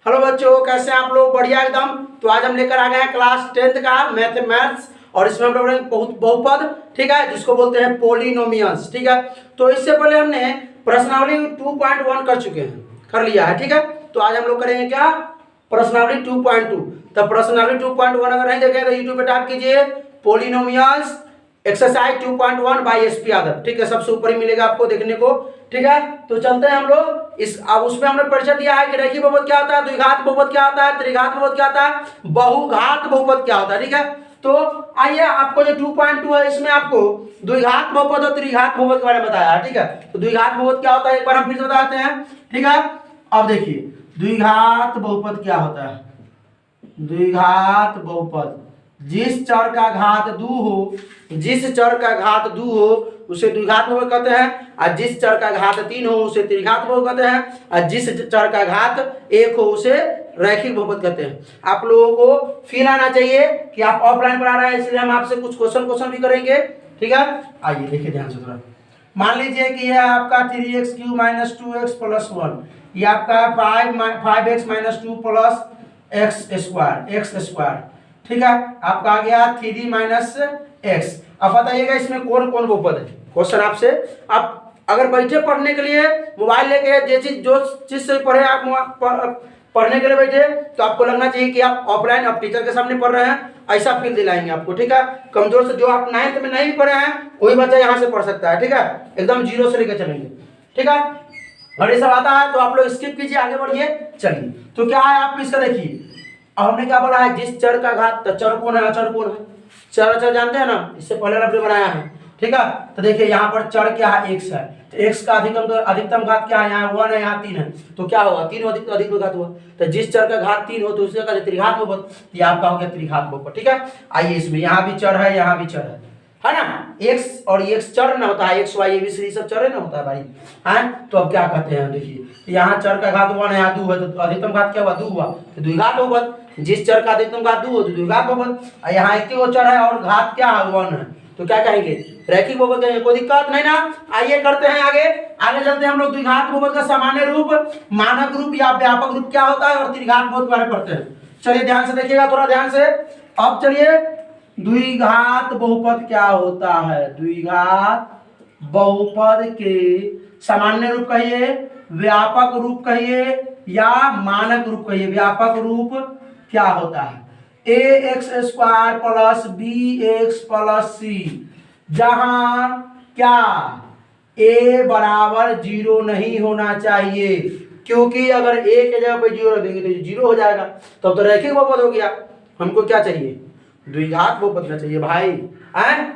Hello बच्चों, कैसे हैं आप लोग? बढ़िया एकदम। तो आज हम लेकर आ गए हैं क्लास 10th का मैथ्स और इसमें हम लोग बहुपद, ठीक है, जिसको बोलते हैं पोलिनोमियल्स, ठीक है। तो इससे पहले हमने प्रश्नावली 2.1 कर चुके हैं, कर लिया है, ठीक है। तो आज हम लोग करेंगे क्या? प्रश्नावली 2.2। तो प्रश्नावली 2.1 अगर नहीं देखे तो यूट्यूब पे टाइप कीजिए polynomials exercise 2.1 by SP Yadav, ठीक है। सबसे ऊपर ही मिलेगा आपको देखने को, ठीक है। तो चलते हैं हम लोग इस, अब उसमें हमने परिचय दिया है कि रैखिक बहुपद क्या होता है, द्विघात बहुपद क्या होता है, त्रिघात बहुपद क्या होता है, बहुघात बहुपद क्या होता है, ठीक है। तो आइए, आपको जो 2.2 है इसमें आपको द्विघात बहुपद और त्रिघात बहुपद के बारे में बताया है, ठीक है। तो द्विघात बहुपद क्या होता है एक बार हम फिर से बताते हैं, ठीक है। अब देखिए द्विघात बहुपद क्या होता है। द्विघात बहुपद जिस चर का घात 2 हो, जिस चर का घात 2 हो उसे द्विघात बहुपद कहते हैं, और जिस चर का घात 3 हो उसे त्रिघात बहुपद कहते हैं, और जिस चर का घात 1 हो उसे रैखिक बहुपद कहते हैं। आप लोगों को फील आना चाहिए कि आप ऑफलाइन पढ़ा रहे हैं, इसलिए हम आपसे कुछ क्वेश्चन भी करेंगे, ठीक है। आइए देखिए ध्यान से थोड़ा। मान लीजिए कि यह आपका 3x³ - 2x + 1, ये आपका 5x - 2 + x², ठीक है। आपका आ गया 3 - x। अब बताइएगा इसमें कौन कौन बहुपद है। क्वेश्चन आपसे, आप अगर बैठे पढ़ने के लिए मोबाइल लेके जो चीज से पढ़े, आप पढ़ने के लिए बैठे तो आपको लगना चाहिए कि आप ऑफलाइन आप टीचर के सामने पढ़ रहे हैं, ऐसा फील दिलाएंगे आपको, ठीक है। कमजोर से जो आप 9th में नहीं पढ़े हैं वही बच्चा यहाँ से पढ़ सकता है, ठीक है। एकदम 0 से लेकर चलेंगे, ठीक है। और ये सब आता है तो आप लोग स्किप कीजिए, आगे बढ़िए। चलिए, तो क्या है आप इसका देखिए। अब हमने क्या बोला है, जिस चर का घात, तो चर कौन है, अचर कौन है? चर जानते हैं ना, इससे पहले हमने बनाया है, ठीक है। तो देखिए यहाँ पर चर क्या है, x है, तो x का अधिकतम घात क्या है, यहाँ 1 है, यहाँ 3 है, तो क्या होगा, 3 अधिक घात हुआ। तो जिस चर का घात 3 हो तो उसका त्रिघात बहुपद, ये आपका हो गया त्रिघात बहुपद, ठीक है। आइए इसमें यहाँ भी चर है, यहाँ भी चर है ना। x और x चर ना होता है, x y ABC सब चर ना होता है भाई, हैं। तो अब क्या कहते हैं, देखिए यहाँ चर का घात 1 है, यहाँ 2 है, तो अधिकतम घात क्या हुआ, 2 हुआ, तो द्विघात बहुपद। जिस चर का अधिकतम घात 2 हो तो द्विघात बहुपद। यहाँ एक ही चर है और घात क्या है, 1 है, तो क्या कहेंगे, रैखिक बहुपद कहेंगे। कोई दिक्कत नहीं ना। आइए करते हैं आगे चलते हैं हम लोग। द्विघात बहुपद का सामान्य रूप, मानक रूप या व्यापक रूप क्या होता है, और त्रिघात बहुपद के बारे में पढ़ते हैं। चलिए ध्यान से देखिएगा, थोड़ा ध्यान से। अब चलिए, द्विघात बहुपद क्या होता है। द्विघात बहुपद के सामान्य रूप कहिए, व्यापक रूप कहिए या मानक रूप कहिए। व्यापक रूप क्या होता है, ax² + bx + c, जहां क्या a बराबर 0 नहीं होना चाहिए, क्योंकि अगर a के जगह पे 0 रख देंगे तो 0 हो जाएगा, तब तो रैखिक बहुपद हो गया। हमको क्या चाहिए, द्विघात बहुपद का चाहिए भाई, हैं।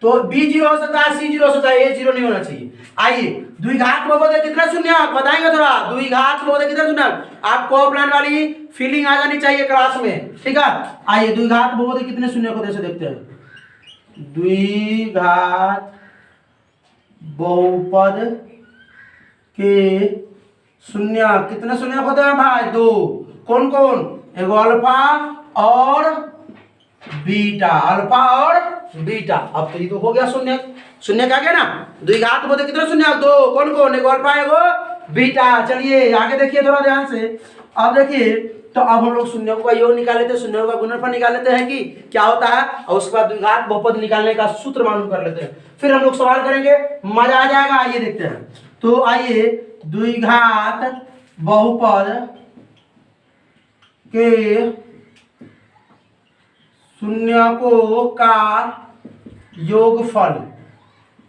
तो b 0 हो सकता है, c 0 हो सकता है, a 0 नहीं होना चाहिए। आइए, द्विघात बहुपद कितना शून्यक बताएंगे थोड़ा। द्विघात बहुपद कितना शून्यक, आपको ऑफलाइन वाली फीलिंग आ जानी चाहिए क्लास में, ठीक है। आइए द्विघात बहुपद कितने शून्यक होते हैं देखते हैं। द्विघात बहुपद के शून्यक कितने शून्यक होते हैं भाई, 2। कौन कौन, एगो अल्फा और बीटा, अल्फा और बीटा। अब तो ये तो हो गया शून्य, शून्य क्या गया ना। द्विघात बहुपद कितने शून्य, 2। कौन कौन, एगो अल्फा एगो बीटा। चलिए आगे देखिए थोड़ा ध्यान से। अब देखिए, तो अब हम लोग शून्यों का योग निकाल लेते हैं, शून्यों का गुणनफल निकाल लेते हैं कि क्या होता है, और उसके बाद द्विघात बहुपद निकालने का सूत्र मालूम कर लेते हैं। फिर हम लोग सवाल करेंगे, मजा आ जाएगा। आइए देखते हैं। तो आइए, द्विघात बहुपद के शून्यकों का योगफल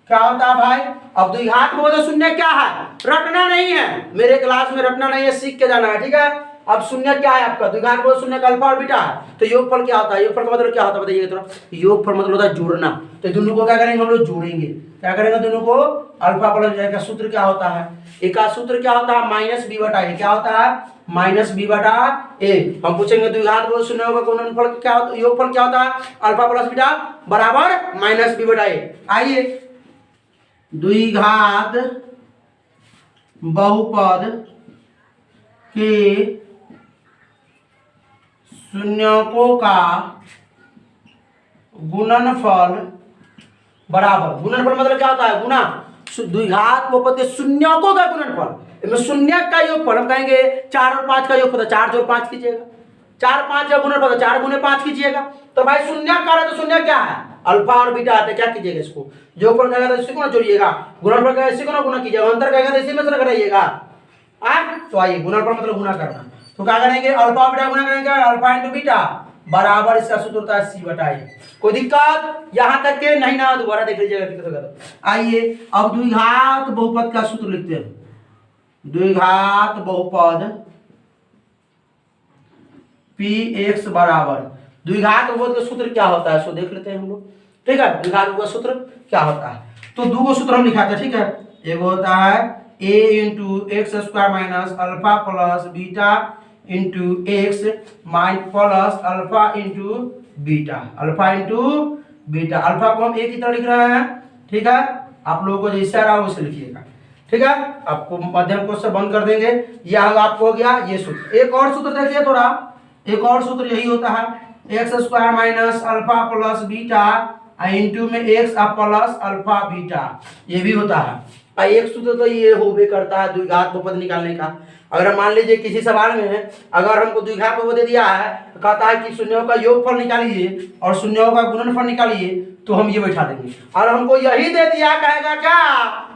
क्या होता है भाई। अब द्विघात बहुपद शून्य क्या है, रटना नहीं है, मेरे क्लास में रटना नहीं है, सीख के जाना है, ठीक है। अब शून्य क्या है आपका, द्विघात बहुपद शून्य का अल्फा और बीटा है। तो योगफल क्या होता है, योगफल का मतलब क्या होता है बताइए थोड़ा। योगफल मतलब होता है जोड़ना। तो दोनों को क्या करेंगे हम लोग, जोड़ेंगे। क्या करेंगे दोनों को, अल्फा प्लस बीटा का सूत्र क्या होता है, एक का सूत्र क्या होता है, -b/a। क्या होता है, -b/a। हम पूछेंगे द्विघात बहुपद शून्य का गुणनफल क्या होता है, योगफल क्या होता है, अल्फा प्लस बीटा बराबर -b/a। आइए, द्विघात बहुपद के शून्यकों का गुणनफल बराबर, गुणनफल मतलब क्या होता है, गुना। द्विघात बहुपद के शून्यकों का गुणनफल, इसमें शून्य का योगफल हम कहेंगे 4 और 5 का योगफल, 4 जोड़ 5 कीजिएगा, 4 5 का गुणनफल 4 गुने 5 कीजिएगा। तो भाई शून्य का है तो शून्य क्या है, अल्फा और बीटा आते, क्या कीजिएगा इसको योगफल कहेगा तो इसी को ना जोड़िएगा, गुणनफल कहेगा इसी को ना गुना कीजिएगा, अंतर कहेगा तो इसी में से घटाइएगा। तो आइए गुणनफल मतलब गुना करना, तो क्या करेंगे अल्फा बीटा गुना करेंगे, अल्फा इंटू बीटा बराबर इसका सूत्र होता है सी बटा ए। कोई दिक्कत यहां तक के नहीं ना, दोबारा देख लीजिएगा दिक्कत होगा तो। आइए अब द्विघात बहुपद का सूत्र लिखते हैं, द्विघात बहुपद px बराबर, द्विघात बहुपद का सूत्र क्या होता है सो देख लेते हैं हम लोग, ठीक है। द्विघात बहुपद का सूत्र क्या होता है, तो दो गो सूत्र हम लिखाते हैं, ठीक है। एक होता है a into x square minus alpha plus beta into x plus alpha into beta, alpha into beta. Alpha को हम एक की तरह लिख रहे हैं, ठीक है। आप लोगों को जैसा रहा वैसे लिखिएगा, ठीक है। आपको मध्यम कोष्ठ से बंद कर देंगे, यह आपको हो गया ये सूत्र। एक और सूत्र देखिए थोड़ा, एक और सूत्र यही होता है x square minus alpha plus beta into में एक्स प्लस अल्फा बीटा, ये भी होता है। एक सूत्र तो ये होबे करता है द्विघात बहुपद निकालने का। अगर मान लीजिए किसी सवाल में अगर हमको द्विघात बहुपद दे दिया है, कहता है कि शून्यों का योगफल निकालिए और शून्यों का गुणनफल निकालिए, तो हम ये बैठा देंगे। और हमको यही दे दिया, कहेगा क्या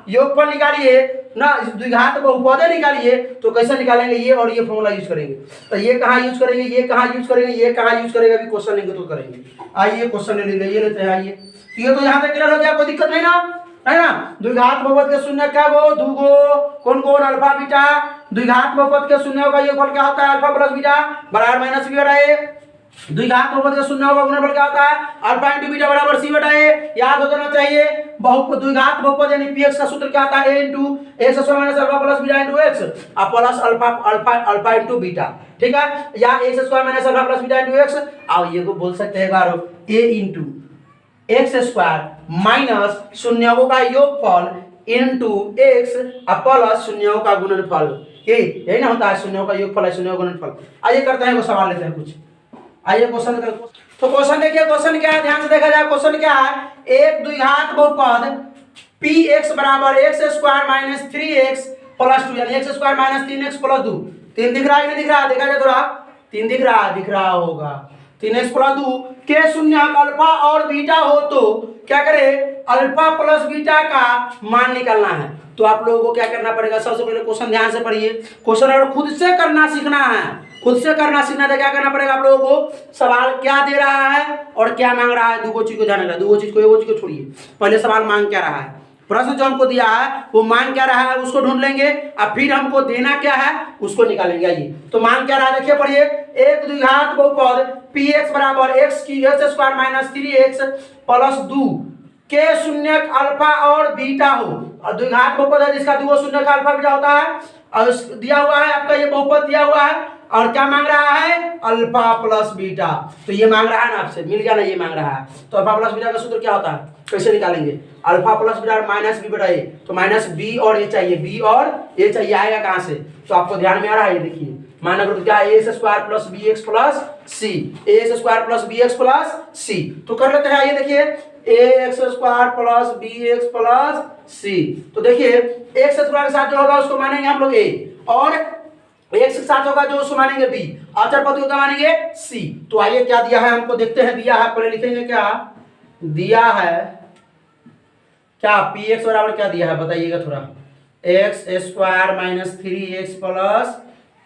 योगफल निकालिए ना, द्विघात बहुपद निकालिए, तो कैसे निकालेंगे ये और ये फॉर्मूला यूज करेंगे। तो ये कहाँ यूज करेंगे, ये कहाँ यूज करेंगे, ये कहाँ यूज करेंगे, अभी क्वेश्चन लेंगे तो करेंगे। आइए क्वेश्चन ले लेते हैं, आइए। ये तो यहाँ तक क्लियर हो गया, कोई दिक्कत नहीं ना, है ना। द्विघात बहुपद के शून्य क्या वो दूगो कौन कौन अल्फा बीटा, द्विघात बहुपद के शून्यों का योगफल क्या होता है अल्फा प्लस बीटा बराबर माइनस बी बटा ए। द्विघात बहुपद के शून्यों का गुणनफल क्या होता है अल्फा इंटू बीटा बराबर सी बटा ए। याद हो जाना चाहिए बहुपद द्विघात बहुपद यानी पीएक्स का सूत्र क्या होता है a into x square minus alpha plus beta into x plus alpha alpha alpha into beta, ठीक है। या x square minus alpha plus beta into x, अब ये को बोल सकते हैं बारो a into x square minus शून्यों का योगफल इंटू एक्स प्लस शून्यों का गुणनफल, यही ना होता है शून्यों का योगफल है शून्यों का गुणनफल। आइए करते हैं वो सवाल लेते हैं कुछ, आइए क्वेश्चन कर। तो क्वेश्चन देखिए, क्वेश्चन क्या है ध्यान से देखा जाए। क्वेश्चन क्या है, एक द्विघात बहुपद px बराबर x square minus 3x plus 2 यानी x square minus 3x plus 2, 3 दिख रहा है नहीं दिख रहा, देखा जाए थोड़ा 3 दिख रहा होगा, 3x प्लस 2 के शून्य अल्फा और बीटा हो तो क्या करे अल्फा प्लस बीटा का मान निकालना है। तो आप लोगों को क्या करना पड़ेगा, सबसे पहले क्वेश्चन ध्यान से पढ़िए। क्वेश्चन अगर खुद से करना सीखना है, खुद से करना सीखना है, क्या करना पड़ेगा आप लोगों को, सवाल क्या दे रहा है और क्या मांग रहा है, दो चीज को ध्यान रखना, दो चीज को, एक चीज को छोड़िए। पहले सवाल मांग क्या रहा है, प्रश्न जो हमको दिया है वो मान क्या रहा है उसको ढूंढ लेंगे, और फिर हमको देना क्या है उसको निकालेंगे। आइए तो मान क्या रहा है देखिए पढ़िए, एक द्विघात बहुपद px बराबर एक्स की x square minus 3x plus 2 के शून्य अल्फा और बीटा हो, और द्विघात बहुपद है जिसका दो शून्य का अल्फा बीटा होता है, और दिया हुआ है आपका ये बहुपद दिया हुआ है, और क्या मांग रहा है अल्फा प्लस बीटा। तो ये मांग रहा है ना आपसे, मिल गया ना, ये मांग रहा है। तो अल्फा प्लस बीटा का सूत्र क्या होता है, कैसे निकालेंगे, alpha plus beta minus B बटा ए, तो माइनस बी और ए चाहिए, बी और ए चाहिए, आएगा कहाँ से, तो आपको ध्यान में आ रहा है, ये देखिए माना करो क्या a square plus b x plus c, a square plus b x plus c, तो कर लेते हैं। ये देखिए a x square plus b x plus c, तो देखिए एक्स स्क्वायर के साथ जो होगा उसको मानेंगे हम लोग ए, और एक्स के साथ होगा जो उसको मानेंगे बी, अचर पद को क्या मानेंगे सी। तो आइए क्या दिया है हमको देखते हैं, दिया है पहले लिखेंगे क्या दिया है, क्या पी एक्स बराबर क्या दिया है बताइएगा थोड़ा, x square minus 3x plus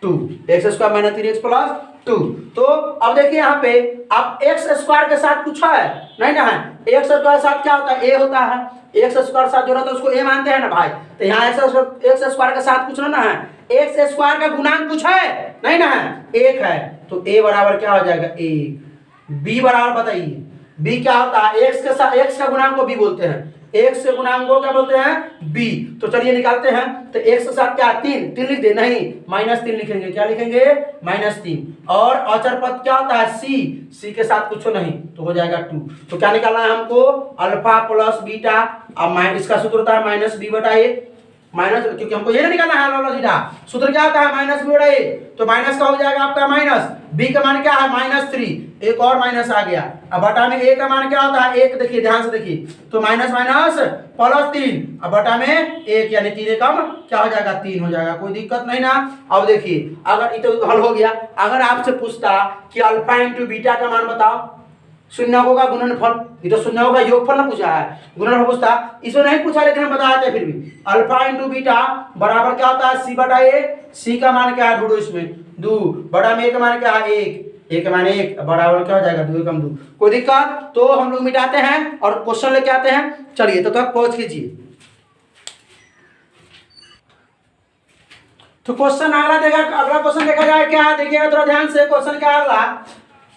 2, x square minus 3x plus 2। तो अब देखिए यहाँ पे अब एक्स स्क्वायर के साथ कुछ है नहीं ना है, एक्स स्क्वायर के साथ क्या होता है ए होता है, एक्स स्क्वायर साथ जो रहता है उसको ए मानते हैं ना भाई, तो यहाँ एक्स स्क्वायर के साथ कुछ ना है, एक्स स्क्वायर का गुणांक कुछ है नहीं ना है, एक है, तो ए बराबर क्या हो जाएगा एक। बी बराबर बताइए, बी क्या होता है, एक्स के साथ एक्स का गुणांक को बी बोलते हैं, एक्स के गुणांक को क्या बोलते हैं बी। तो चलिए निकालते हैं, तो एक्स के साथ क्या 3 लिख दे, नहीं -3 लिखेंगे, क्या लिखेंगे -3, और अचर पद क्या होता है सी के साथ कुछ नहीं, तो हो जाएगा 2। तो क्या निकालना है हमको अल्फा प्लस बीटा, अब इसका सूत्र होता है माइनस बी बटा ए, माइनस, क्योंकि हमको ये निकालना है अल्फा प्लस बीटा। सूत्र क्या होता है माइनस बी बटा ए, तो माइनस का हो जाएगा आपका माइनस, बी का मान क्या है -3, एक और माइनस आ गया। अब बटा में ए का मान क्या होता है 1, देखिए ध्यान से देखिए, तो माइनस माइनस प्लस 3, अब बटा में 1 यानी 3 कम क्या हो जाएगा 3 हो जाएगा, कोई दिक्कत नहीं ना। अब देखिए अगर ये तो हल हो गया, अगर आपसे पूछता कि अल्फा इंटू बीटा का मान बताओ, शून्यकों का गुणनफल, ये तो शून्यकों का योगफल ना पूछा है, गुणनफल पूछता, इसमें नहीं पूछा लेकिन हम बताए थे फिर भी। अल्फा इंटू बीटा बराबर क्या होता है सी बटा ए, सी का मान क्या है ढूंढो इसमें 2, बटा में ए का मान क्या है 1, ए का मान 1 बराबर क्या हो जाएगा 2 कम 2, कोई दिक्कत। तो हम लोग मिटाते हैं और क्वेश्चन लेके आते हैं, चलिए तो तक पहुंच कीजिए। तो क्वेश्चन अगला देखा, अगला क्वेश्चन देखा जाए क्या है, देखिएगा थोड़ा ध्यान से। क्वेश्चन क्या अगला,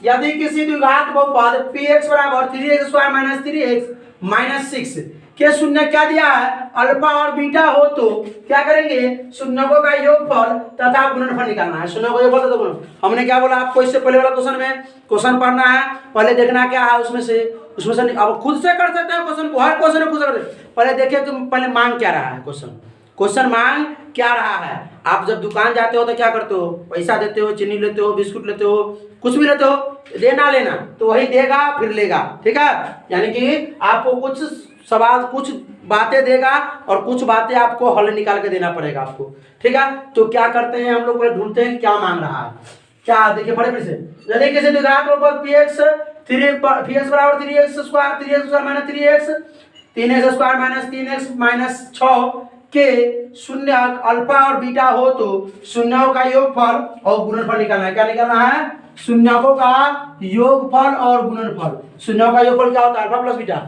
यदि किसी द्विघात बहुपद px बराबर 3x² - 3x - 6 के शून्य क्या दिया है अल्फा और बीटा हो, तो क्या करेंगे शून्यकों का योगफल तथा गुणनफल निकालना है। शून्य का योगफल तथा गुणनफल, हमने क्या बोला आपको इससे पहले वाला क्वेश्चन में, क्वेश्चन पढ़ना है पहले, देखना क्या है उसमें से अब खुद से कर सकते हैं क्वेश्चन को, हर क्वेश्चन खुद से कर सकते हैं। पहले देखिए कि पहले मांग क्या रहा है, क्वेश्चन मांग क्या रहा है। आप जब दुकान जाते हो तो क्या करते हो, पैसा देते हो, चीनी लेते हो, बिस्कुट लेते हो, कुछ भी लेते हो, देना लेना, तो वही देगा फिर लेगा, ठीक है। यानी कि आपको कुछ सवाल, कुछ बातें देगा और कुछ बातें आपको हल निकाल के देना पड़ेगा आपको, ठीक है। तो क्या करते हैं हम लोग पहले ढूंढते हैं क्या मांग रहा है, क्या देखिए बड़े फिर से, यदि किसी द्विघात बहुपद px बराबर 3x² - 3x, 3x² - 3x - 6 के शून्य अल्फा और बीटा हो, तो शून्यों का योगफल और गुणनफल निकालना है। क्या निकालना है शून्यों का योगफल और गुणनफल। शून्यों का योगफल क्या होता है अल्फा प्लस बीटा,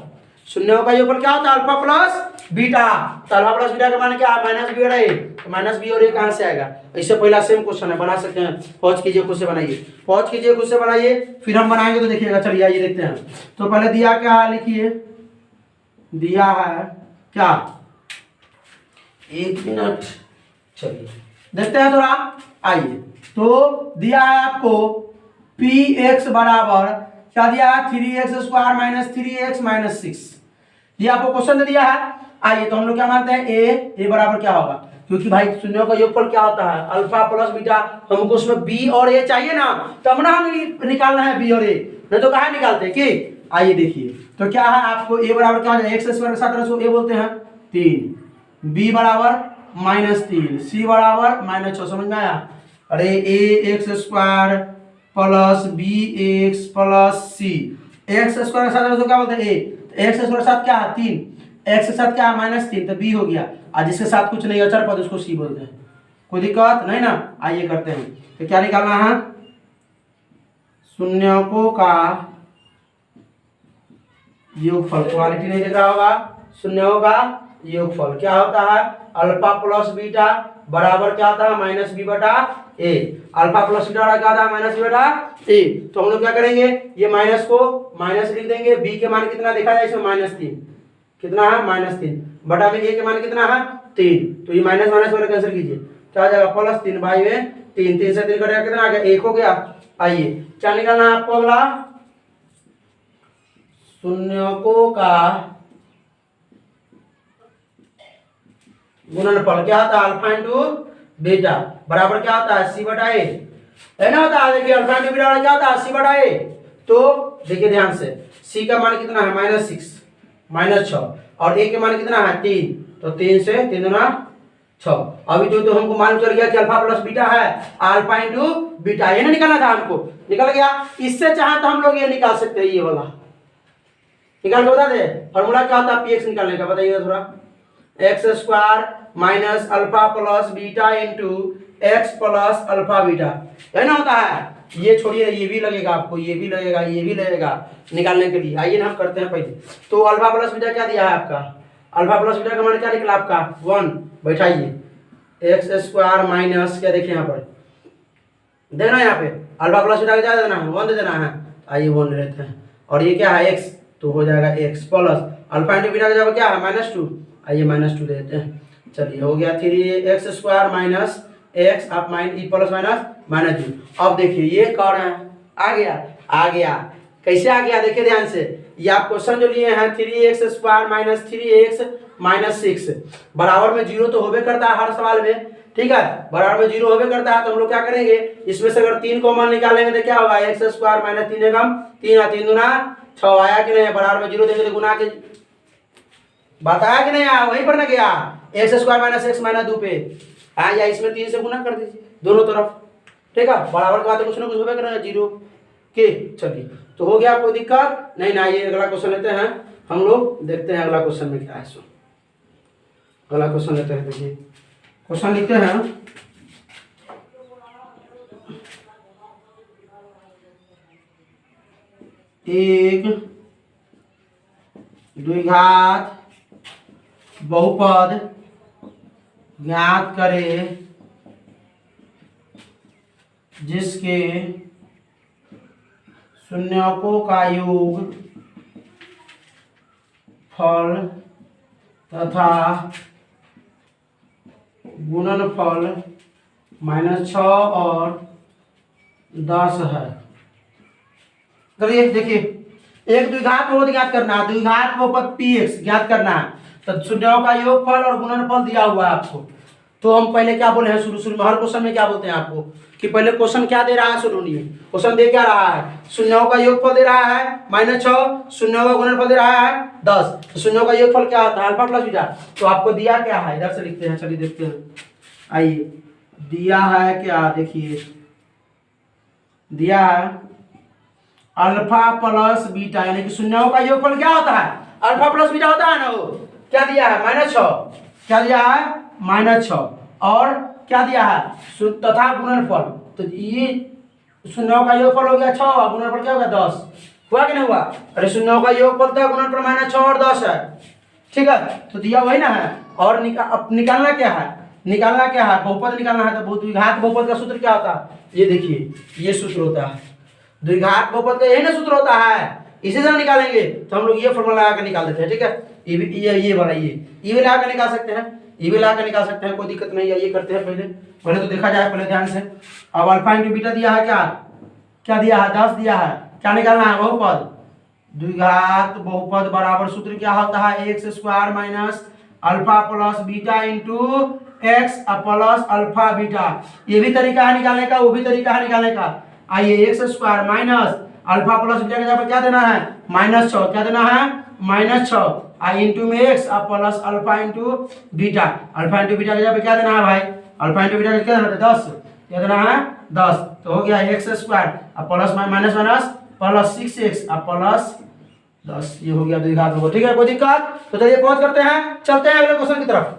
शून्यों का योगफल क्या होता है अल्फा प्लस बीटा, तो अल्फा प्लस बीटा का मान क्या है -b और a, तो -b और a कहां से आएगा। इससे पहला सेम क्वेश्चन है, बना सकते हैं, पहुंच कीजिए खुद से बनाइए, पहुंच कीजिए खुद से बनाइए, फिर हम बनाएंगे तो देखिएगा। चलिए आइए देखते हैं। तो पहले दिया क्या है लिखिए, दिया है क्या, 1 मिनट, चलिए देखते हैं थोड़ा, आइए। तो दिया है आपको px बराबर क्या दिया है 3x² - 3x - 6, ये आपको क्वेश्चन दे दिया है। आइए तो हम लोग क्या मानते हैं ए बराबर क्या होगा, क्योंकि भाई शून्यों का योगफल क्या होता है अल्फा प्लस बीटा, हमको उसमें b और a चाहिए ना, तब ना हम निकालना है b और a, नहीं तो कहाँ निकालते कि। आइए देखिए तो क्या है आपको a बराबर क्या हो जाएगा, x² के साथ रखो, a बोलते हैं 3, b बराबर -3, c बराबर -6, समझ में आया। अरे ax² plus bx plus c, x² के साथ तो क्या बोलते हैं a, x² के साथ क्या है 3, x के साथ क्या है -3, तो b हो गया, और जिसके साथ कुछ नहीं अचर पद उसको c बोलते हैं, कोई दिक्कत नहीं ना। आइए करते हैं, तो क्या निकालना है शून्यकों का योगफल, क्वालिटी नहीं दिख रहा होगा, शून्यों का योगफल क्या होता है अल्फा प्लस बीटा बराबर क्या होता है -b बटा a, अल्फा प्लस बीटा क्या होता है -b बटा a। तो हम लोग क्या करेंगे, ये माइनस को माइनस लिख देंगे, b के मान कितना देखा जाए इसमें -3, कितना है -3 बटा में a के मान कितना है 3, तो ये माइनस माइनस वाला कैंसिल कीजिए, क्या आ जाएगा +3 बाई में 3, 3 से 3 कटेगा कितना आ गया 1 हो गया। आइए क्या निकालना है आपको अगला, शून्यकों का गुणनफल क्या होता है अल्फा इंटू बीटा बराबर क्या होता है c बटा a, है ना होता है। देखिए अल्फा इंटू बीटा क्या होता है c बटा a, तो देखिए ध्यान से c का मान कितना है -6 -6 और a के मान कितना है 3, तो 3 से 3 गुना 6। अभी तो हमको मालूम चल गया कि अल्फा प्लस बीटा है अल्फा इंटू बीटा, ये ना निकालना था हमको, निकल गया। इससे चाहे तो हम लोग ये निकाल सकते हैं, ये वाला निकाल के बता दे फॉर्मूला क्या होता है px निकालने का, बताइएगा थोड़ा, x² minus alpha plus beta into x plus alpha beta, है ना होता है। ये छोड़िए, ये भी लगेगा आपको, ये भी लगेगा, ये भी लगेगा निकालने के लिए। आइए ना हम करते हैं पहले, तो अल्फा प्लस बीटा क्या दिया है आपका, अल्फा प्लस बीटा का मान क्या निकला आपका 1, बैठाइए x² माइनस क्या देखिए यहाँ पर देना, यहाँ पे अल्फा प्लस बीटा का क्या देना है 1 दे देना है। आइए 1 ले लेते हैं, और ये क्या है x, तो हो जाएगा x plus alpha into beta का जब क्या है -2, आइए -2 दे देते हैं। चलिए हो गया 3x² माइनस x आप प्लस माइनस -2। अब देखिए ये कौन है, आ गया कैसे आ गया, देखिए ध्यान से, ये आप क्वेश्चन जो लिए हैं 3x² माइनस 3x माइनस 6 बराबर में 0 तो होबे करता है हर सवाल में, ठीक है, बराबर में 0 होबे करता है। तो हम लोग क्या करेंगे, इसमें से अगर 3 कॉमन निकालेंगे तो क्या होगा, x² माइनस 3 एकम 3 और 3 दूना 6 आया कि नहीं, बराबर में 0 देंगे तो गुना के बात आया कि नहीं आया, वहीं पर ना गया, x² माइनस x माइनस 2 पे आया, या इसमें 3 से गुना कर दीजिए दोनों तरफ, ठीक है, बराबर का बात कुछ ना कुछ होबे करेगा 0 के। चलिए तो हो गया, कोई दिक्कत नहीं ना। ये अगला क्वेश्चन लेते हैं हम लोग, देखते हैं अगला क्वेश्चन में क्या है। सो अगला क्वेश्चन लेते हैं, देखिए क्वेश्चन लिखते हैं, एक द्विघात बहुपद ज्ञात करें जिसके शून्यकों का योग फल तथा गुणनफल -6 और 10 है। चलिए देखिए, एक द्विघात बहुपद ज्ञात करना है, द्विघात बहुपद px ज्ञात करना है, तो शून्यों का योगफल और गुणनफल दिया हुआ है आपको। तो हम पहले क्या बोले हैं, शुरू में हर क्वेश्चन में क्या बोलते हैं आपको कि पहले क्वेश्चन क्या दे रहा है, सुनिए क्वेश्चन दे क्या रहा है, शून्यों का योगफल दे रहा है -6, शून्यों का गुणनफल दे रहा है 10, तो शून्यों का योगफल क्या होता है, अल्फा प्लस बीटा। तो आपको दिया क्या है, इधर से लिखते हैं, चलिए देखते हैं, आइए दिया है क्या, देखिए दिया है अल्फा प्लस बीटा, यानी कि शून्यों का योगफल क्या होता है, अल्फा प्लस बीटा होता है ना, वो क्या दिया है -6, क्या दिया है -6, और क्या दिया है तथा गुणनफल, तो ये शून्यों का योगफल हो गया 6 और गुणनफल क्या होगा 10, हुआ कि नहीं हुआ, अरे शून्यों का योगफल था गुणनफल -6 और 10 है, ठीक है, तो दिया वही ना है। और अब निकालना क्या है, निकालना क्या है, बहुपद निकालना है। तो द्विघात बहुपद का सूत्र क्या होता है, ये देखिए ये सूत्र होता है, द्विघात बहुपद का यही ना सूत्र होता है, इसी से निकालेंगे। तो हम लोग ये फॉर्मूला लगा कर निकाल देते हैं, ठीक है, ये वाला ये भी लगा कर निकाल सकते हैं, ये भी लगा कर निकाल सकते हैं, कोई दिक्कत नहीं है। ये करते हैं पहले तो देखा जाए पहले ध्यान से। अब अल्फा इंटू बीटा दिया है, क्या दिया है 10 दिया है, क्या निकालना है बहुपद, द्विघात बहुपद बराबर सूत्र क्या होता है, x² minus alpha plus beta into x plus alpha beta. ये भी तरीका है निकालने का, वो भी तरीका है निकालने का। आइए x² minus alpha plus beta के जगह पे क्या देना है -6, क्या देना है -6, आई इंटू में x plus alpha into beta, alpha into beta के जगह पे क्या देना है भाई, अल्फा इंटू बीटा क्या देना है 10, क्या देना है 10, तो हो गया x² plus minus minus plus 6x plus 10, ये हो गया द्विघात बहुपद, ठीक है, कोई दिक्कत। तो चलिए पहुंच करते हैं, चलते हैं अगले क्वेश्चन की तरफ।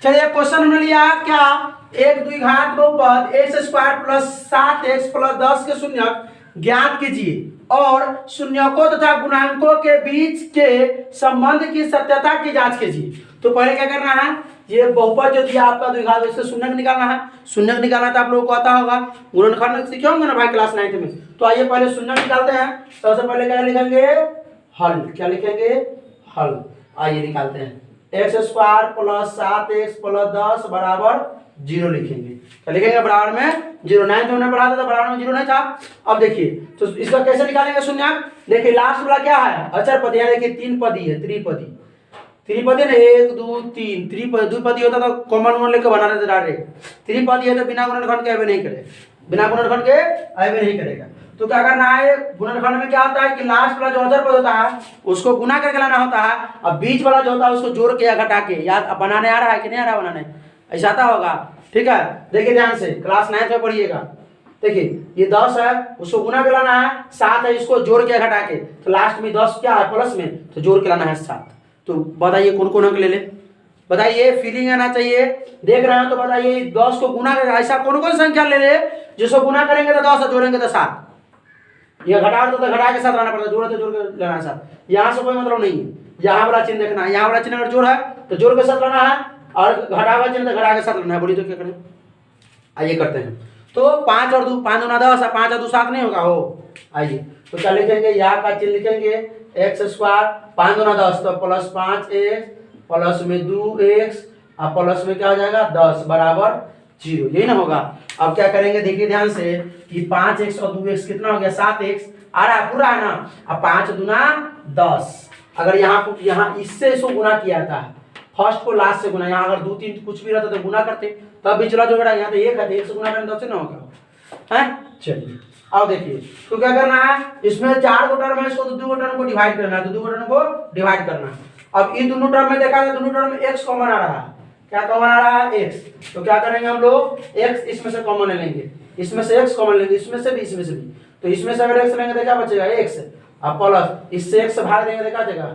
चलिए क्वेश्चन हमने लिया क्या, एक द्विघात बहुपद x² प्लस 7x प्लस 10 के शून्यक ज्ञात कीजिए और शून्यकों तथा गुणांकों के बीच के संबंध की सत्यता की जांच कीजिए। तो पहले क्या करना है, ये बहुपद जो दिया आपका द्विघात, इससे शून्यक निकालना है। शून्यक निकालना तो आप लोगों को आता होगा, गुणनखंड सीखे होंगे ना भाई क्लास 9 में। तो आइए पहले शून्यक निकालते हैं। सबसे पहले क्या लिखेंगे, हल, क्या लिखेंगे हल। आइए निकालते हैं, x² प्लस 7x प्लस 10 बराबर 0 लिखेंगे, क्या लिखेंगे बराबर में 0, 9 तो हमने पढ़ा था, बराबर में 0 नहीं था। अब देखिए तो इसका कैसे निकालेंगे शून्यक, देखिए लास्ट वाला क्या है, अचर पद, यहाँ देखिए 3 पदी है, त्रिपदी ना 1 2 3, द्विपदी होता तो कॉमन वन लेकर बना देते डायरेक्ट, त्रिपदी है तो बिना गुणनखंड के अबे नहीं करे, बिना गुणनखंड के अबे नहीं करेगा। तो क्या करना है, गुणनखंड में क्या होता है कि लास्ट वाला जो अचर पद होता है उसको गुना करके लाना होता है, अब बीच वाला जो होता है उसको जोड़ के या घटा के, याद बनाने आ रहा है कि नहीं आ रहा बनाने, ऐसा आता होगा, ठीक है। देखिए ध्यान से क्लास 9 में पढ़िएगा, देखिए ये 10 है, उसको गुना के लाना है, 7 है, इसको जोड़ के घटा के, तो लास्ट में 10 क्या है प्लस में, तो जोड़ के लाना है 7। तो बताइए कौन कौन अंक ले ले, बताइए, फीलिंग आना चाहिए, देख रहे हो तो बताइए 10 को गुना कर, ऐसा कौन कौन संख्या ले ले जिसको गुना करेंगे तो 10 और जोड़ेंगे तो 7, ये घटा तो घटा के साथ लाना पड़ता है, जोड़ तो जोड़ के लाना है साथ, यहाँ से कोई मतलब नहीं है, यहाँ वाला चिन्ह देखना है, यहाँ वाला चिन्ह अगर जोड़ है तो जोड़ के साथ लाना है, और घटा हुआ चिन्ह तो घटा के साथ लाना है। बोलिए तो क्या करें, आइए करते हैं। तो 5 और 2 5 दूना 10 और 5 और 2 7 नहीं होगा हो, आइए तो क्या लिखेंगे, यहाँ का चिन्ह लिखेंगे x², 5 दूना 10 तो प्लस 5x प्लस में 2x और प्लस में क्या हो जाएगा 10 बराबर 0, यही ना होगा। अब क्या करेंगे देखिए ध्यान से कि 5x और 2x कितना हो गया 7x आ रहा है, पूरा है ना। अब 5 दूना 10, अगर यहाँ इससे इसको गुना किया था, फर्स्ट को लास्ट से गुना, यहाँ अगर 2 3 कुछ भी रहता तो गुना करते, तब भी चला जो बेटा, यहाँ तो 1 है, 1 से गुना करें 10 से ना होगा है। चलिए अब देखिए तो क्या करना है, इसमें 4 गो टर्म है, इसको 2 गो टर्म को डिवाइड करना है, तो 2 गो टर्म को डिवाइड करना है। अब इन दोनों टर्म में देखा है, दोनों टर्म में x कॉमन आ रहा है, क्या कॉमन आ रहा है x, तो क्या करेंगे हम लोग x इसमें से कॉमन ले लेंगे, इसमें से x कॉमन लेंगे, इसमें से भी, इसमें से भी, तो इसमें से अगर x लेंगे तो क्या बचेगा x, अब प्लस इससे x भाग देंगे तो क्या बचेगा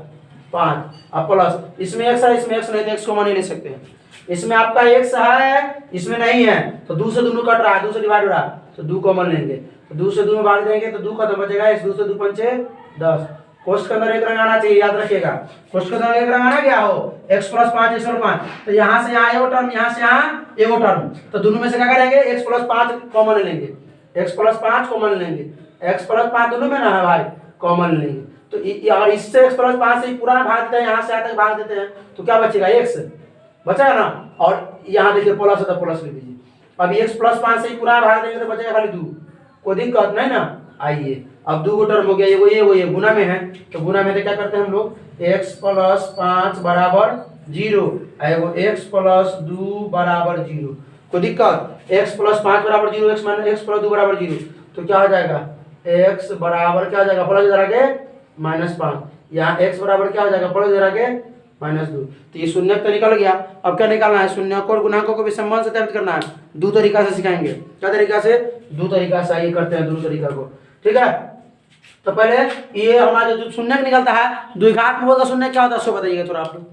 5, अब प्लस इसमें x है, इसमें x नहीं तो x कॉमन नहीं ले सकते हैं, इसमें आपका x है इसमें नहीं है, तो 2 से दोनों कट रहा है, 2 से डिवाइड हो रहा है, तो 2 कॉमन लेंगे, तो 2 से 2 में भाग देंगे तो 2 खत्म बचेगा x, 2 से 2 पंचे 10। कोष्ठ के अंदर एक रंग आना चाहिए, याद रखिएगा, कोष्ठ के अंदर एक रंग आना क्या हो x प्लस 5 x और 5, तो यहाँ से यहाँ एगो टर्म, यहाँ से यहाँ एगो टर्म, तो दोनों में से क्या करेंगे x प्लस 5 कॉमन लेंगे, x प्लस 5 कॉमन लेंगे, x प्लस 5 दोनों में ना है भाई, कॉमन लेंगे, तो और इससे x प्लस 5 से पूरा भाग देते हैं, यहाँ से यहाँ तक भाग देते हैं, तो क्या बचेगा x बचेगा ना, और यहाँ देखिए प्लस है तो प्लस लिख दीजिए, अब x प्लस 5 से पूरा भाग देंगे तो बचेगा खाली 2, कोई दिक्कत नहीं ना। आइए अब 2 गो टर्म हो गया, ये गुना में है, तो गुना में तो क्या करते हैं हम लोग, x प्लस 5 बराबर 0, एगो x प्लस 2 बराबर 0, कोई दिक्कत, x प्लस 5 बराबर 0, x प्लस 2 बराबर 0, तो क्या हो जाएगा x बराबर क्या हो जाएगा, प्लस इधर आगे -5, यहाँ x बराबर क्या हो जाएगा, प्लस इधर आगे -2, तो ये शून्य तो निकल गया। अब क्या निकालना है, शून्यक और गुणांकों को भी संबंध से साबित करना है, 2 तरीका से सिखाएंगे, क्या तरीका से, 2 तरीका से, आइए करते हैं 2 तरीका को, ठीक है। तो पहले ये हमारा जो शून्यक निकलता है, द्विघात बहुपद का शून्यक क्या होता है, सो बताइएगा थोड़ा आप लोग,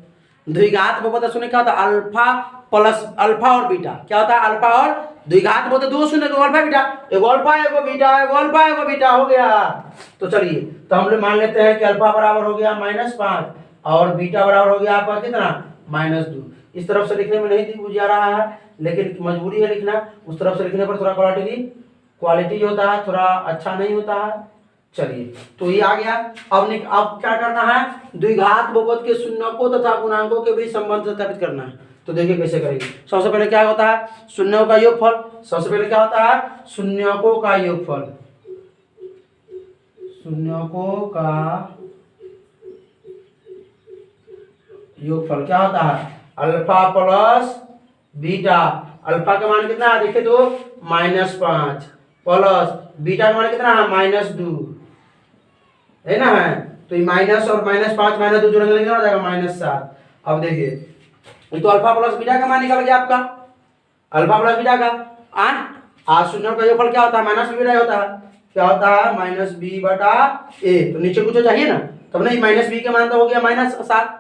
द्विघात बहुपद का शून्यक क्या होता है, अल्फा प्लस अल्फा और बीटा, क्या होता है अल्फा और द्विघात बहुपद, 2 शून्य, 2 अल्फा बीटा, एगो अल्फा एगो बीटा, एगो अल्फा एगो बीटा हो गया। तो चलिए तो हम लोग मान लेते हैं कि अल्फा बराबर हो गया -5 और बीटा बराबर हो गया आपका कितना -2, इस तरफ से लिखने में नहीं बुझा रहा है, लेकिन मजबूरी है लिखना, उस तरफ से लिखने पर थोड़ा क्वालिटी जो होता है थोड़ा अच्छा नहीं होता है। चलिए तो ये आ गया। अब क्या करना है, द्विघात बहुपद के शून्यकों तथा गुणांकों के बीच संबंध स्थापित करना है, तो देखिए कैसे करेंगे। सबसे पहले क्या होता है, शून्यों का योगफल, सबसे पहले क्या होता है, शून्यकों का योगफल, शून्यकों का योगफल क्या होता है, अल्फा प्लस बीटा, अल्फा का मान कितना है देखिए तो -5 प्लस बीटा का मान कितना है -2 है ना, है तो ये माइनस और -5 -2 जोड़ेंगे कितना हो जाएगा -7। अब देखिए ये तो अल्फा प्लस बीटा का मान निकल गया आपका, अल्फा प्लस बीटा का आज शून्यों का योगफल क्या होता है, माइनस बीटा होता है, क्या होता है -b/a, तो नीचे कुछ चाहिए ना, तब नहीं -b के मान तो हो गया -7,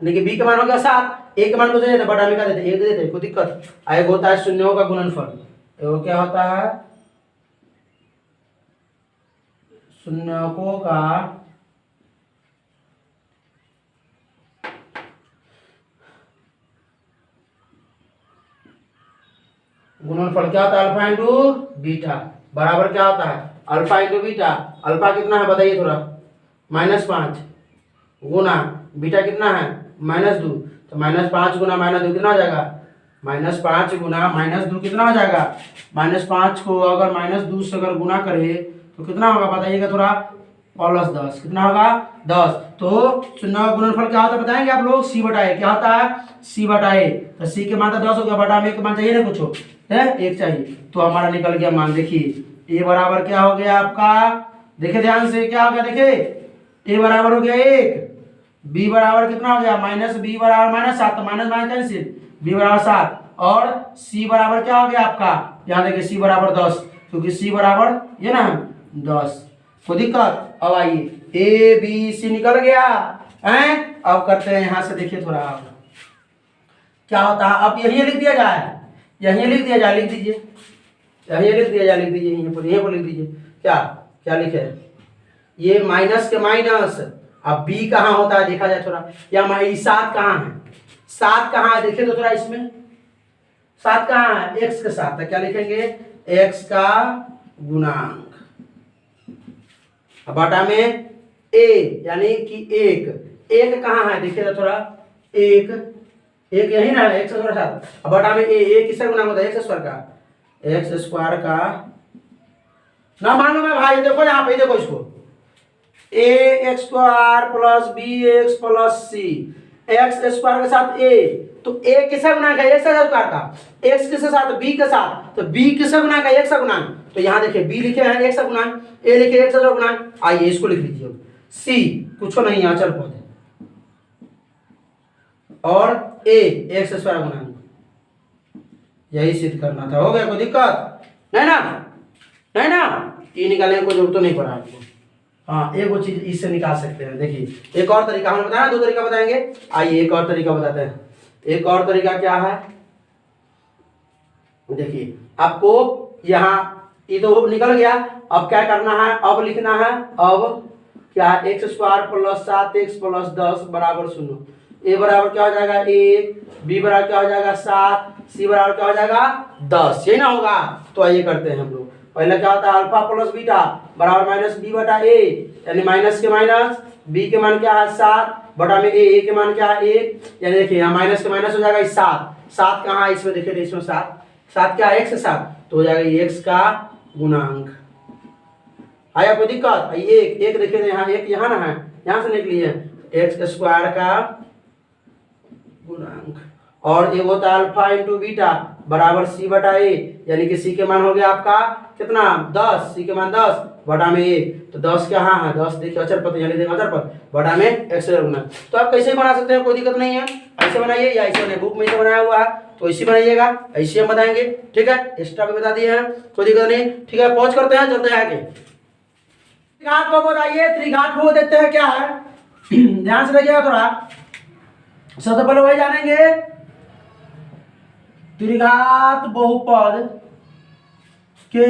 लेकिन b के मान हो गया 7, a के मान को दे देते बटा में क्या देते 1 दे देते, कोई दिक्कत। एक होता है शून्यों का गुणनफल, वो क्या होता है, शून्यकों का गुणनफल क्या होता है, अल्फा इंटू बीटा बराबर क्या होता है, अल्फा इंटू बीटा, अल्फा कितना है बताइए थोड़ा -5 गुना बीटा कितना है -2, तो -5 गुना -2 कितना हो जाएगा, -5 गुना -2 कितना हो जाएगा, -5 को अगर -2 से अगर गुना करे तो कितना होगा बताइएगा थोड़ा, +10, कितना होगा 10। तो शून्य का गुणनफल क्या होता है बताएंगे आप लोग, c/a, क्या होता है c/a, तो c के मान तो 10 हो गया, बटा में एक मान चाहिए ना कुछ है, 1 चाहिए, तो हमारा निकल गया मान, देखिए a बराबर क्या हो गया आपका, देखिए ध्यान से क्या हो गया, देखिए a बराबर हो गया 1, b बराबर कितना हो गया -b बराबर -7, तो माइनस कैंसिल, b बराबर 7, और c बराबर क्या हो गया आपका, यहाँ देखिए c बराबर 10, क्योंकि c बराबर ये ना 10, कोई दिक्कत। अब आइए ए बी सी निकल गया हैं, अब करते हैं यहाँ से, देखिए थोड़ा अब क्या होता है, अब यही लिख दिया जाए, यही लिख दिया जाए, लिख दीजिए, यही लिख दिया जाए, लिख दीजिए, यहीं पर लिख दीजिए, क्या क्या लिखे, ये माइनस के माइनस, अब b कहाँ होता है देखा जाए थोड़ा, या 7 कहाँ है, 7 कहाँ है देखिए तो थोड़ा, इसमें 7 कहाँ है, x के साथ है, क्या लिखेंगे x का गुणांक बटा में a, यानी कि 1 कहाँ है देखिए तो थोड़ा, 1 एक यही ना है, एक्स स्क्वायर के साथ, अब बटा में ए किसका गुणा होता है, एक्स स्क्वायर का, एक्स स्क्वायर का ना मान लो मैं भाई, देखो यहाँ पे देखो इसको, a x square plus b x plus c, x square के साथ ए, तो ए किसका गुणा है, एक्स स्क्वायर का, एक्स किसके साथ, बी के साथ, तो बी किसका गुणा है, एक्स का गुणा, तो यहाँ देखिए बी लिखे हैं एक्स का गुणा, ए लिखे एक्स का गुणा, आइए इसको लिख लीजिए, सी कुछ नहीं यहाँ चल पौधे, और ए एक्स स्क्वायर गुणा, यही सिद्ध करना था, हो गया, कोई दिक्कत नहीं ना, नहीं ना, ये निकालने की कोई जरूरत तो नहीं पड़ा आपको। हाँ एक वो चीज इससे निकाल सकते हैं, देखिए एक और तरीका हमने बताया, दो तरीका बताएंगे, आइए एक और तरीका बताते हैं। एक और तरीका क्या है, देखिए आपको यहाँ ये तो निकल गया, अब क्या करना है, अब लिखना है, अब क्या है, x square plus 7x plus 10 बराबर 0, ए बराबर क्या हो जाएगा 1, बी बराबर क्या हो जाएगा 7, सी बराबर क्या हो जाएगा 10, यही ना होगा। तो आइए करते हैं हम लोग, पहले क्या होता है, अल्फा प्लस बीटा बराबर माइनस बी बटा ए, यानी माइनस के माइनस, बी के मान क्या है 7 बटा में ए के मान क्या है 1, यानी देखिए यहाँ माइनस के माइनस हो जाएगा 7 कहाँ है इसमें, देखिए इसमें 7 क्या है, एक्स 7, तो हो जाएगा एक्स का गुणांक। आया कोई दिक्कत, एक देखिए यहाँ, एक यहाँ ना है, यहाँ से निकलिए एक्स स्क्वायर का गुणांक, और ये होता है अल्फा इंटू बीटा बराबर सी बटा ए, यानी कि सी के मान हो गया आपका कितना 10, सी के मान 10 बटा में ए, तो 10 क्या हाँ है 10, देखिए अचर पद, यानी देखिए अचर पद बटा में एक्स गुना। तो आप कैसे बना सकते हैं, कोई दिक्कत नहीं है, ऐसे बनाइए या ऐसे बनाइए, बुक में से बनाया हुआ है तो ऐसे बनाइएगा, ऐसे हम बताएंगे, ठीक है, एक्स्ट्रा भी बता दिए हैं, कोई दिक्कत नहीं, ठीक है। पहुंच करते हैं, चलते हैं आगे, त्रिघात बहुपद, आइए त्रिघात बहुपद देखते हैं क्या है, ध्यान से देखिएगा थोड़ा, सबसे पहले वही जानेंगे, त्रिघात बहुपद के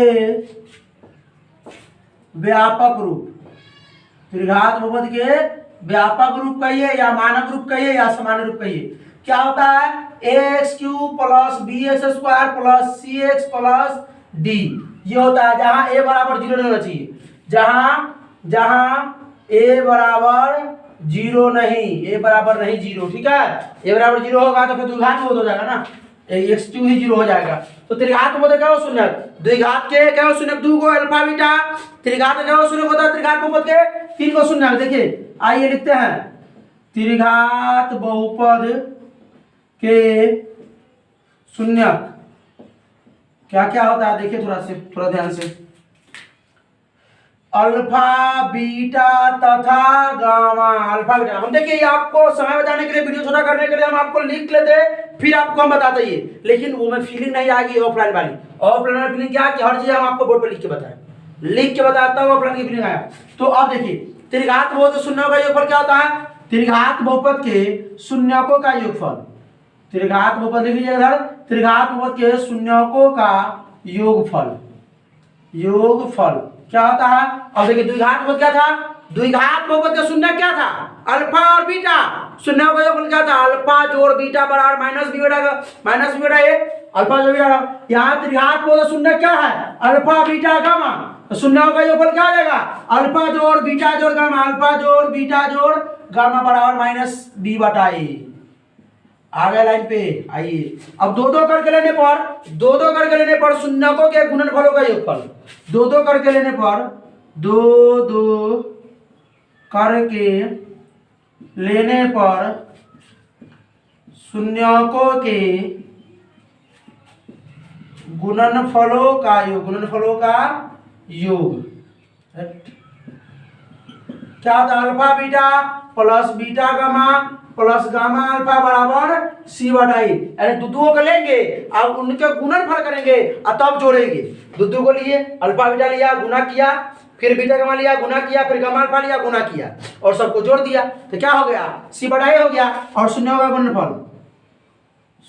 व्यापक रूप, त्रिघात बहुपद के व्यापक रूप कहिए या मानक रूप कहिए या सामान्य रूप कहिए, क्या होता है, x cube plus b x square plus c x plus d, ये होता है जहां ए बराबर 0 नहीं होना चाहिए, जहां ए बराबर 0 नहीं, ए बराबर नहीं 0, ठीक है, ए बराबर 0 होगा तो फिर द्विघात बहुपद हो जाएगा ना, एक्स क्यू ही 0 हो जाएगा। तो त्रिघात बहुपद क्या हो शून्य, द्विघात के क्या हो शून्य, 2 को अल्फा बीटा, त्रिघात क्या हो शून्य होता है, त्रिघात बहुपद के 3 को शून्य। देखिए आइए लिखते हैं, त्रिघात बहुपद के शून्य क्या क्या होता है, देखिए थोड़ा ध्यान से, अल्फा बीटा तथा गामा, अल्फा बीटा, हम देखिए आपको समय बचाने के लिए, वीडियो छोटा करने के लिए हम आपको लिख लेते, फिर आपको हम बताते ये, लेकिन वो में फीलिंग नहीं आएगी ऑफलाइन वाली, ऑफलाइन वाली फीलिंग क्या कि हर चीज हम आपको बोर्ड पर लिख के बताता हूँ, ऑफलाइन की फीलिंग आया। तो अब देखिए त्रिघात बहुपद शून्यों का योगफल क्या होता है, त्रिघात बहुपद के शून्यकों का योगफल, त्रिघात बहुपद लिख लीजिए इधर, त्रिघात बहुपद के शून्यकों का योगफल क्या होता है। अब देखिए द्विघात बहुपद क्या था, द्विघात बहुपद का शून्य क्या था, अल्फा और बीटा, शून्य का योगफल क्या था, अल्फा जोड़ बीटा बराबर माइनस बी बटा ए, अल्फा जोड़ बीटा। यहाँ त्रिघात बहुपद शून्य क्या है, अल्फा बीटा गामा, तो शून्यों का योगफल क्या हो जाएगा, अल्फा जोड़ बीटा जोड़ गामा, अल्फा जोड़ बीटा जोड़ गामा बराबर माइनस बी बटा ए। आ गया लाइन पे, आइए अब दो दो करके लेने पर शून्यकों के गुणनफलों का योगफल, दो दो करके लेने पर शून्यकों के गुणनफलों का योग क्या होता है, alpha beta plus beta gamma plus gamma alpha बराबर सी बटा ए, यानी दुदुओं को लेंगे अब उनके गुणनफल करेंगे और तब जोड़ेंगे। दुदु को लिए अल्फा बीटा लिया गुना किया, फिर बीटा गामा लिया गुना किया, फिर गामा अल्फा लिया गुना किया और सबको जोड़ दिया, तो क्या हो गया सी बटा ए हो गया। और शून्यों का गुणनफल,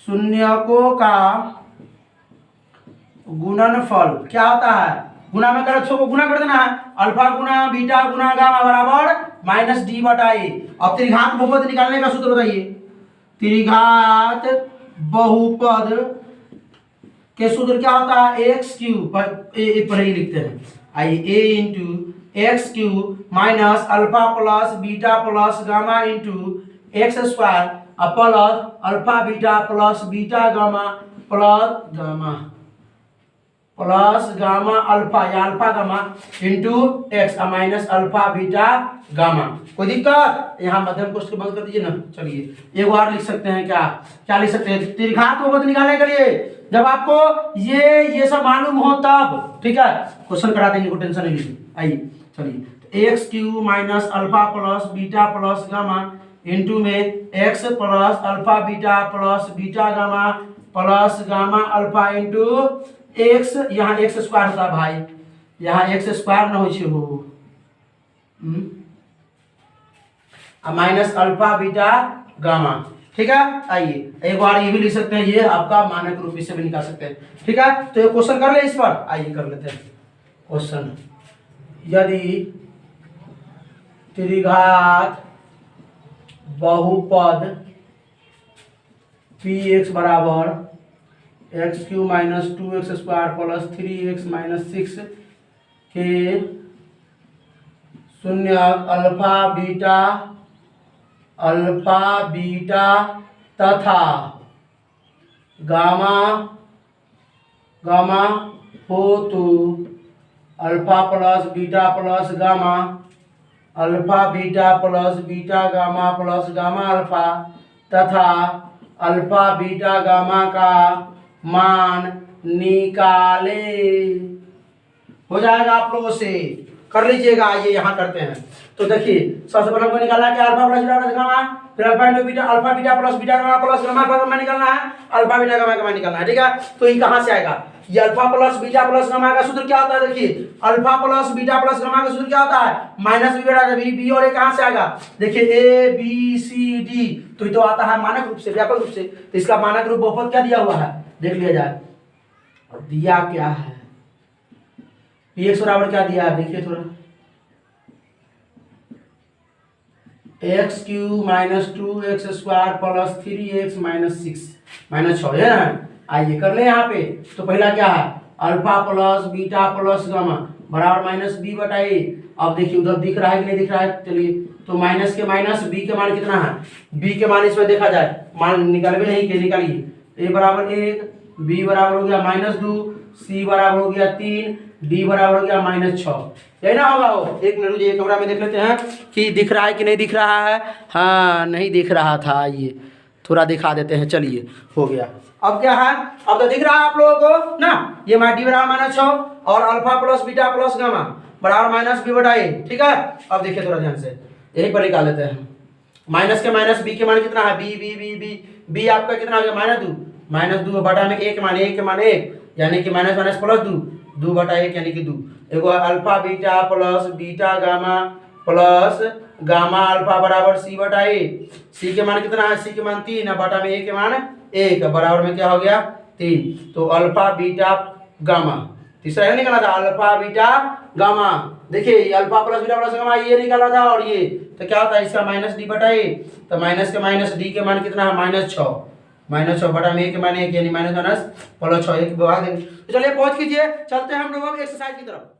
शून्यकों का गुणनफल क्या होता है, गुना में कर को गुना कर देना है, अल्फा गुना बीटा गुना गामा बराबर माइनस डी बटा ए। अब त्रिघात बहुपद निकालने का सूत्र बताइए, त्रिघात बहुपद के सूत्र क्या होता है, एक्स क्यूब पर ही लिखते हैं, आइए a into x cube minus alpha plus beta plus gamma into x square plus alpha beta plus beta gamma plus gamma alpha या alpha gamma into x minus alpha beta gamma. कोई दिक्कत? यहाँ मध्यम कोष्ठ को बंद कर दीजिए ना। चलिए एक बार लिख सकते हैं, क्या क्या लिख सकते हैं? त्रिघात बहुपद निकालने के लिए जब आपको ये सब मालूम हो तब, ठीक है, क्वेश्चन करा देंगे, को टेंशन नहीं लीजिए। आइए चलिए, x cube minus alpha plus beta plus gamma into में x plus alpha beta plus beta gamma plus gamma alpha into x, यहाँ एक्स स्क्वायर होता है भाई, यहाँ एक्स स्क्वायर न हो माइनस अल्फा बीटा गामा। ठीक है, आइए एक बार ये भी लिख सकते हैं, ये आपका मानक रूप इससे भी निकाल सकते हैं। ठीक है, तो ये क्वेश्चन कर ले इस पर। आइए कर लेते हैं क्वेश्चन। यदि त्रिघात बहुपद पी एक्स बराबर x cube minus 2x square plus 3x minus 6 के शून्य अल्फा बीटा तथा गामा हो तो alpha plus gamma alpha beta plus beta gamma plus gamma alpha तथा अल्फा बीटा गामा का मान निकाले। हो जाएगा आप लोगों से, कर लीजिएगा। ये यहाँ करते हैं तो देखिए, सबसे पहले हमको निकालना है कि alpha plus beta plus gamma, फिर alpha beta plus beta gamma plus gamma का निकालना है, अल्फा बीटा गामा का निकालना है। ठीक है, तो ये कहाँ से आएगा? ये alpha plus beta plus gamma का सूत्र क्या होता है? देखिए, alpha plus beta plus gamma का सूत्र क्या होता है? माइनस बी बटा बी, और ये कहाँ से आएगा? देखिए ए बी सी डी, तो ये तो आता है मानक रूप से, व्यापक रूप से। तो इसका मानक रूप बहुपद क्या दिया हुआ है, देख लिया जाए। दिया क्या है? पी एक्स बराबर क्या दिया है, देखिए थोड़ा, x cube minus 2x square plus 3x minus 6 है ना। आइए कर ले यहाँ पे। तो पहला क्या है? Alpha plus beta plus gamma बराबर माइनस बी बटा ए। अब देखिए उधर दिख रहा है कि नहीं दिख रहा है? चलिए, तो माइनस के माइनस बी के मान कितना है? बी के मान इसमें देखा जाए, मान निकाल भी नहीं के निकालिए। ए बराबर 1, बी बराबर हो गया -2, सी बराबर हो गया 3, डी बराबर हो गया -6। यही ना होगा? हो एक मिनट ये कैमरा में देख लेते हैं कि दिख रहा है कि नहीं दिख रहा है। हाँ, नहीं दिख रहा था, ये थोड़ा दिखा देते हैं। चलिए, हो गया। अब क्या है? अब तो दिख रहा है आप लोगों को ना, ये डी बराबर -6 और alpha plus beta plus gamma बराबर माइनस बी बटा ए। ठीक है, अब देखिए थोड़ा ध्यान से, यही पर निकाल लेते हैं। माइनस के माइनस बी के मान कितना है? B B B B B आपका कितना हो गया? -2 बटा में ए के मान 1 यानी कि माइनस माइनस प्लस 2 बटा 1 यानी कि 2। एगो alpha beta plus beta gamma plus gamma alpha बराबर सी बटा ए। सी के मान कितना है? सी के मान 3 बटा में ए के मान 1 बराबर में क्या हो गया? 3। तो अल्फा बीटा गामा, तीसरा है निकाला था, अल्फा बीटा गामा। देखिए ये alpha plus beta plus gamma ये निकाला था, और ये तो क्या होता है इसका माइनस डी बटा ए। तो माइनस के माइनस डी के मान कितना है? -6 बटा में ए के मान 1 यानी माइनस प्लस 6 एक विभाग देंगे। तो चलिए पहुंच कीजिए, चलते हैं हम लोग एक्सरसाइज की तरफ।